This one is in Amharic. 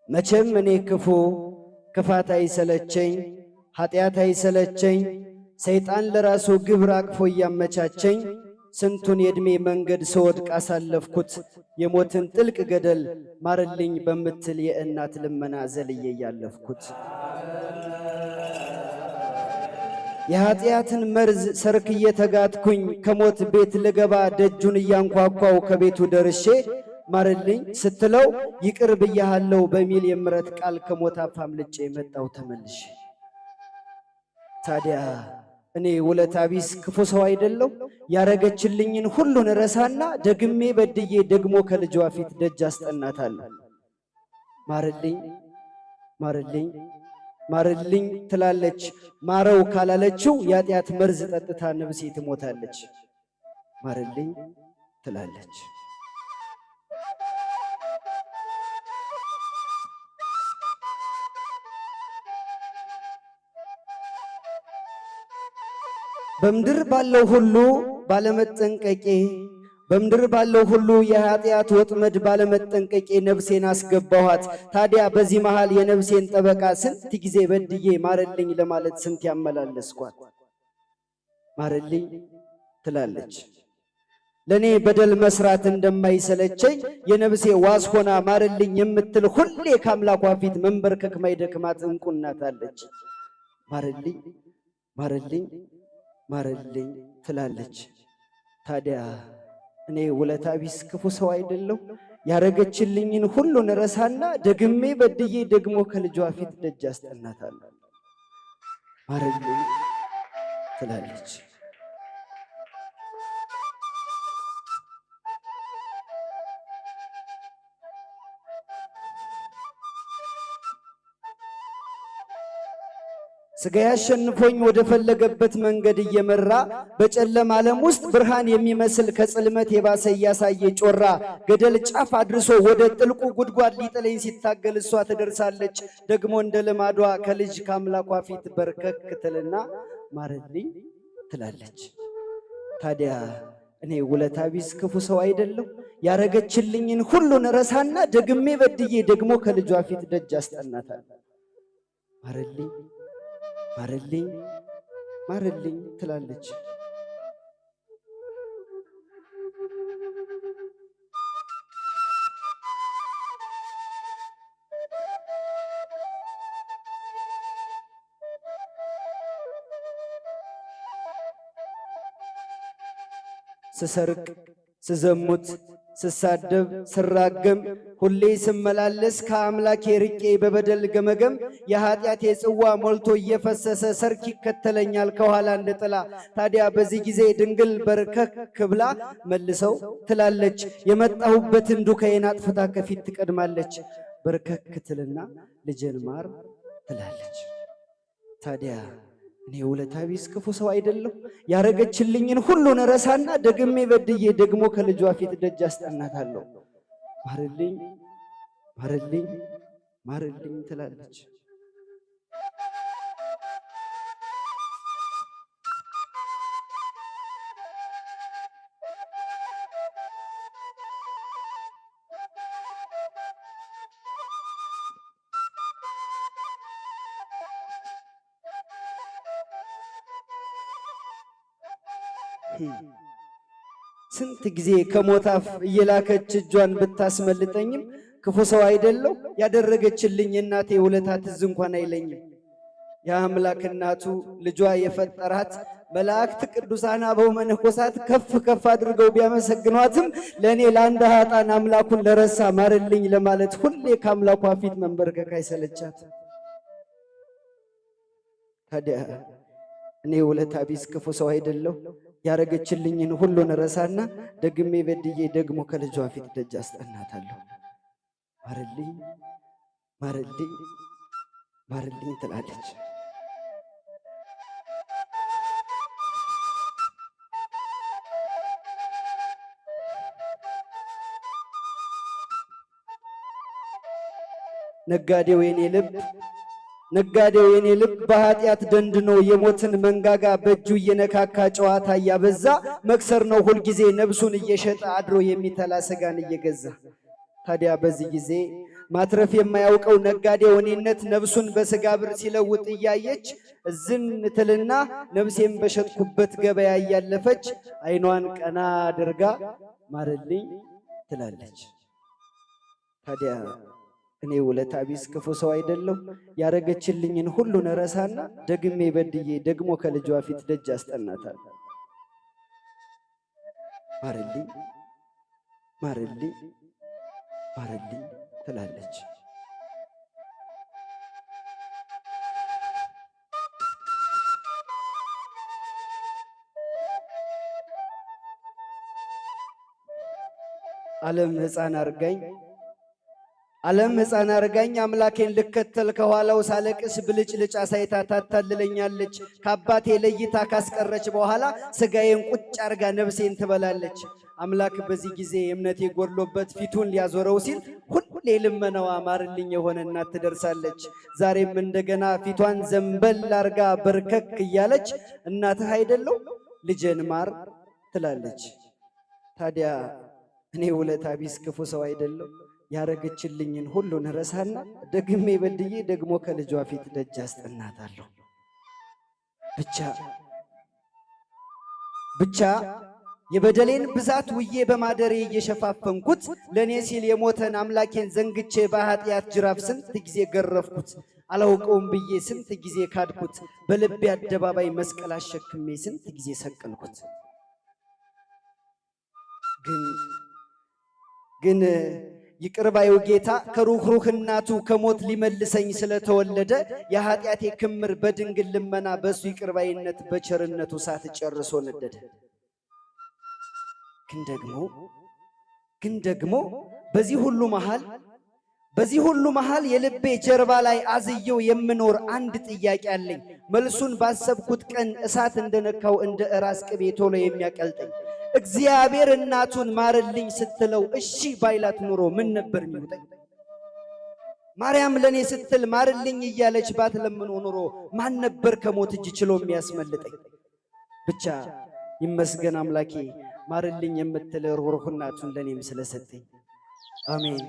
መቼም እኔ ክፋት አይሰለቸኝ ኃጢአት አይሰለቸኝ ሰይጣን ለራሱ ግብር አቅፎ ያመቻቸኝ ስንቱን የእድሜ መንገድ ስወድቅ አሳለፍኩት የሞትን ጥልቅ ገደል ማርልኝ በምትል የእናት ልመና ዘልዬ ያለፍኩት የኃጢአትን መርዝ ሰርክ እየተጋትኩኝ ከሞት ቤት ልገባ ደጁን እያንኳኳው ከቤቱ ደርሼ ማርልኝ ስትለው ይቅር ብያለሁ በሚል የምረት ቃል ከሞት አፋምልጬ መጣው ተመልሼ ታዲያ እኔ ውለታ ቢስ ክፉ ሰው አይደለው ያረገችልኝን ሁሉን ረሳና ደግሜ በድዬ ደግሞ ከልጇ ፊት ደጅ አስጠናታለሁ ማርልኝ ማርልኝ ማርልኝ ትላለች ማረው ካላለችው ያጢያት መርዝ ጠጥታ ነፍሴ ትሞታለች ማርልኝ ትላለች በምድር ባለው ሁሉ ባለመጠንቀቄ በምድር ባለው ሁሉ የኃጢአት ወጥመድ ባለመጠንቀቄ ነፍሴን አስገባኋት ታዲያ በዚህ መሃል የነፍሴን ጠበቃ ስንት ጊዜ በድዬ ማርልኝ ለማለት ስንት ያመላለስኳት ማርልኝ ትላለች ለኔ በደል መስራት እንደማይሰለቸኝ የነፍሴ ዋስ ሆና ማርልኝ የምትል ሁሌ ከአምላኳ ፊት መንበርከክ ማይደክማት እንቁ እናት አለች ማርልኝ ማርልኝ ማርልኝ ትላለች ታዲያ እኔ ውለታ ቢስ ክፉ ሰው አይደለው ያረገችልኝን ሁሉን ረሳና ደግሜ በድዬ ደግሞ ከልጇ ፊት ደጅ አስጠናታለሁ ማርልኝ ትላለች ስጋ ያሸንፎኝ ወደ ፈለገበት መንገድ እየመራ በጨለማ ዓለም ውስጥ ብርሃን የሚመስል ከጽልመት የባሰ ያሳየ ጮራ ገደል ጫፍ አድርሶ ወደ ጥልቁ ጉድጓድ ሊጥለኝ ሲታገል እሷ ትደርሳለች ደግሞ እንደ ልማዷ ከልጅ ከአምላኳ ፊት በርከክ ትልና ማርልኝ ትላለች ታዲያ እኔ ውለታ ቢስ ክፉ ሰው አይደለው ያረገችልኝን ሁሉን ረሳና ደግሜ በድዬ ደግሞ ከልጇ ፊት ደጅ አስጠናታለሁ ማርልኝ ማርልኝ ማርልኝ ትላለች ስሰርቅ ስዘሙት ስሳደብ ስራገም ሁሌ ስመላለስ ከአምላኬ ርቄ በበደል ገመገም የኃጢአቴ ጽዋ ሞልቶ እየፈሰሰ ሰርክ ይከተለኛል ከኋላ እንደ ጥላ ታዲያ በዚህ ጊዜ ድንግል በርከክ ብላ መልሰው ትላለች የመጣሁበትን ዱካዬን አጥፍታ ከፊት ትቀድማለች በርከክ ትልና ልጄን ማር ትላለች ታዲያ እኔ ውለታ ቢስ ክፉ ሰው አይደለው ያረገችልኝን ሁሉን ረሳና ደግሜ በድዬ ደግሞ ከልጇ ፊት ደጅ አስጠናታለሁ ማርልኝ ማርልኝ ማርልኝ ትላለች ስንት ጊዜ ከሞታፍ እየላከች እጇን ብታስመልጠኝም ክፉ ሰው አይደለው ያደረገችልኝ እናቴ ውለታ ትዝ እንኳን አይለኝም የአምላክ እናቱ ልጇ የፈጠራት መላእክት ቅዱሳን አበው መነኮሳት ከፍ ከፍ አድርገው ቢያመሰግኗትም ለኔ ለአንድ ኃጥአን አምላኩን ለረሳ ማርልኝ ለማለት ሁሌ ከአምላኳ ፊት መንበርከክ አይሰለቻት ታዲያ እኔ ውለታ ቢስ ክፉ ሰው አይደለው ያረገችልኝን ሁሉን ረሳና ደግሜ በድዬ ደግሞ ከልጇ ፊት ደጅ አስጠናታለሁ ማርልኝ ማርልኝ ማርልኝ ትላለች ነጋዴው የኔ ልብ በኃጢአት ደንድኖ የሞትን መንጋጋ በእጁ እየነካካ ጨዋታ እያበዛ መክሰር ነው ሁል ጊዜ ነብሱን እየሸጠ አድሮ የሚተላ ስጋን እየገዛ ታዲያ በዚህ ጊዜ ማትረፍ የማያውቀው ነጋዴ ወኔነት ነፍሱን በስጋ ብር ሲለውጥ እያየች እዝን ትልና ነፍሴን በሸጥኩበት ገበያ እያለፈች አይኗን ቀና አድርጋ ማረልኝ ትላለች። ታዲያ እኔ ውለታ ቢስ ክፉ ሰው አይደለሁ? ያረገችልኝን ሁሉን ረሳና ደግሜ በድዬ ደግሞ ከልጇ ፊት ደጅ አስጠናታል። ማረልኝ ማረልኝ ማረልኝ ትላለች። ዓለም ሕፃን አርጋኝ አምላኬን ልከተል ከኋላው ሳለቅስ ብልጭልጭ አሳይታ ታታልለኛለች። ከአባቴ ለይታ ካስቀረች በኋላ ስጋዬን ቁጭ አርጋ ነፍሴን ትበላለች። አምላክ በዚህ ጊዜ እምነቴ ጎድሎበት ፊቱን ሊያዞረው ሲል ሁሌ ልመናዋ ማርልኝ የሆነ እናት ትደርሳለች። ዛሬም እንደገና ፊቷን ዘንበል አርጋ በርከክ እያለች እናትህ አይደለው ልጄን ማር ትላለች። ታዲያ እኔ ውለታ ቢስ ክፉ ሰው አይደለሁ? ያረገችልኝን ሁሉን ረሳና ደግሜ በድዬ ደግሞ ከልጇ ፊት ደጅ አስጠናታለሁ። ብቻ የበደሌን ብዛት ውዬ በማደሬ እየሸፋፈንኩት ለእኔ ሲል የሞተን አምላኬን ዘንግቼ በኃጢአት ጅራፍ ስንት ጊዜ ገረፍኩት። አላውቀውም ብዬ ስንት ጊዜ ካድኩት። በልቤ አደባባይ መስቀል አሸክሜ ስንት ጊዜ ሰቀልኩት። ግን ይቅርባዩ ጌታ ከሩህሩህ እናቱ ከሞት ሊመልሰኝ ስለተወለደ የኃጢአቴ ክምር በድንግል ልመና በሱ ይቅርባይነት በቸርነቱ ሳት ጨርሶ ነደደ። ግን ደግሞ በዚህ ሁሉ መሃል የልቤ ጀርባ ላይ አዝየው የምኖር አንድ ጥያቄ አለኝ። መልሱን ባሰብኩት ቀን እሳት እንደነካው እንደ እራስ ቅቤ ቶሎ የሚያቀልጠኝ እግዚአብሔር እናቱን ማርልኝ ስትለው እሺ ባይላት ኑሮ ምን ነበር የሚውጠኝ? ማርያም ለኔ ስትል ማርልኝ እያለች ባትለምኖ ኑሮ ማን ነበር ከሞት እጅ ችሎ የሚያስመልጠኝ? ብቻ ይመስገን አምላኬ ማርልኝ የምትል ሩህሩህ እናቱን ለኔም ስለሰጠኝ። አሜን።